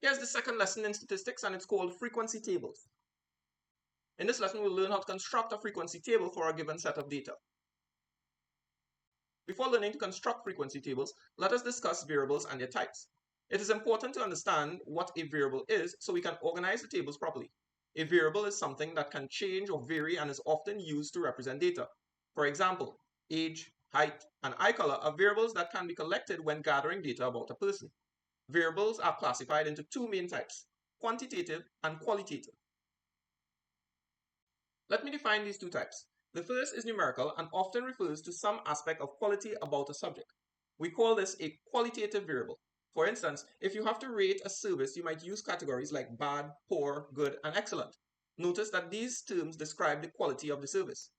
Here's the second lesson in statistics, and it's called frequency tables. In this lesson, we'll learn how to construct a frequency table for a given set of data. Before learning to construct frequency tables, let us discuss variables and their types. It is important to understand what a variable is so we can organize the tables properly. A variable is something that can change or vary and is often used to represent data. For example, age, height, and eye color are variables that can be collected when gathering data about a person. Variables are classified into two main types, quantitative and qualitative. Let me define these two types. The first is numerical and often refers to some aspect of quality about a subject. We call this a qualitative variable. For instance, if you have to rate a service, you might use categories like bad, poor, good, and excellent. Notice that these terms describe the quality of the service.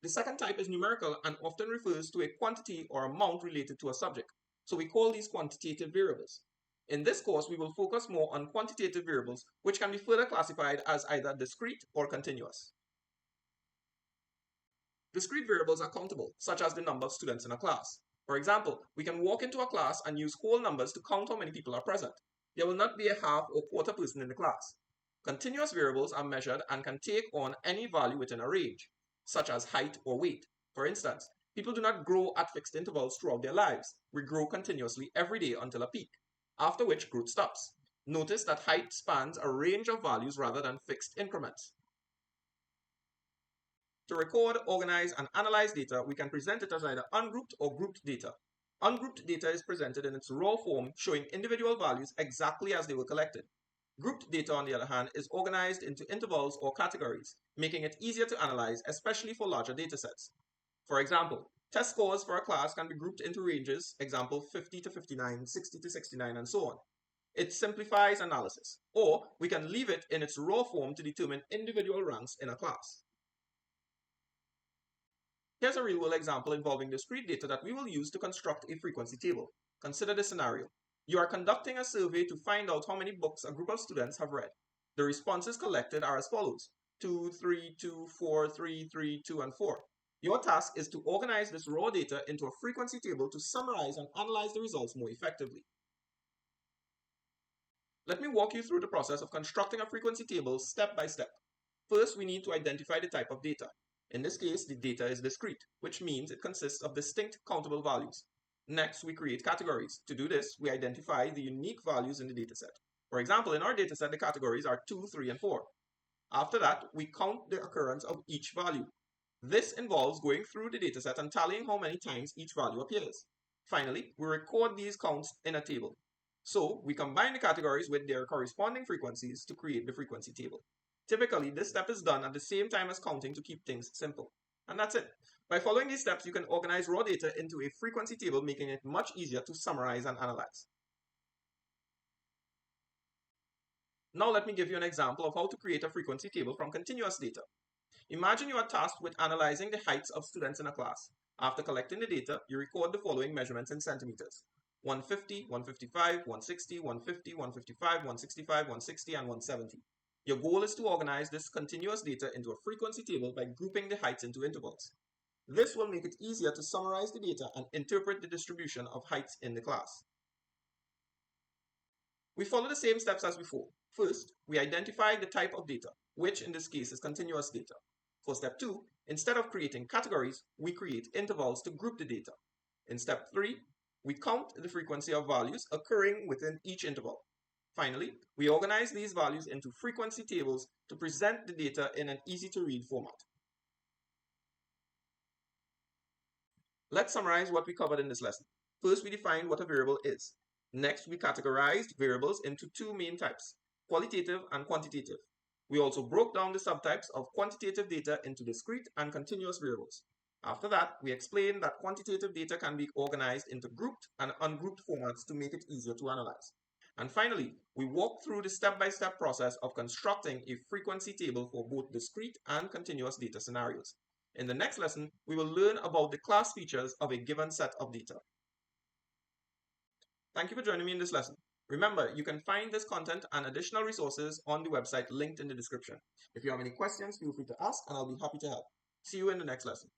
The second type is numerical and often refers to a quantity or amount related to a subject. So we call these quantitative variables. In this course, we will focus more on quantitative variables, which can be further classified as either discrete or continuous. Discrete variables are countable, such as the number of students in a class. For example, we can walk into a class and use whole numbers to count how many people are present. There will not be a half or quarter person in the class. Continuous variables are measured and can take on any value within a range, such as height or weight. For instance, people do not grow at fixed intervals throughout their lives. We grow continuously every day until a peak, after which growth stops. Notice that height spans a range of values rather than fixed increments. To record, organize, and analyze data, we can present it as either ungrouped or grouped data. Ungrouped data is presented in its raw form, showing individual values exactly as they were collected. Grouped data, on the other hand, is organized into intervals or categories, making it easier to analyze, especially for larger datasets. For example, test scores for a class can be grouped into ranges, example 50 to 59, 60 to 69, and so on. It simplifies analysis, or we can leave it in its raw form to determine individual ranks in a class. Here's a real-world example involving discrete data that we will use to construct a frequency table. Consider this scenario. You are conducting a survey to find out how many books a group of students have read. The responses collected are as follows: 2, 3, 2, 4, 3, 3, 2, and 4. Your task is to organize this raw data into a frequency table to summarize and analyze the results more effectively. Let me walk you through the process of constructing a frequency table step by step. First, we need to identify the type of data. In this case, the data is discrete, which means it consists of distinct countable values. Next, we create categories. To do this, we identify the unique values in the dataset. For example, in our dataset, the categories are 2, 3, and 4. After that, we count the occurrence of each value. This involves going through the dataset and tallying how many times each value appears. Finally, we record these counts in a table. So, we combine the categories with their corresponding frequencies to create the frequency table. Typically, this step is done at the same time as counting to keep things simple. And that's it. By following these steps, you can organize raw data into a frequency table, making it much easier to summarize and analyze. Now let me give you an example of how to create a frequency table from continuous data. Imagine you are tasked with analyzing the heights of students in a class. After collecting the data, you record the following measurements in centimeters: 150, 155, 160, 150, 155, 165, 160, and 170. Your goal is to organize this continuous data into a frequency table by grouping the heights into intervals. This will make it easier to summarize the data and interpret the distribution of heights in the class. We follow the same steps as before. First, we identify the type of data, which in this case is continuous data. For step 2, instead of creating categories, we create intervals to group the data. In step 3, we count the frequency of values occurring within each interval. Finally, we organize these values into frequency tables to present the data in an easy-to-read format. Let's summarize what we covered in this lesson. First, we defined what a variable is. Next, we categorized variables into two main types, qualitative and quantitative. We also broke down the subtypes of quantitative data into discrete and continuous variables. After that, we explained that quantitative data can be organized into grouped and ungrouped formats to make it easier to analyze. And finally, we walk through the step-by-step process of constructing a frequency table for both discrete and continuous data scenarios. In the next lesson, we will learn about the class features of a given set of data. Thank you for joining me in this lesson. Remember, you can find this content and additional resources on the website linked in the description. If you have any questions, feel free to ask and I'll be happy to help. See you in the next lesson.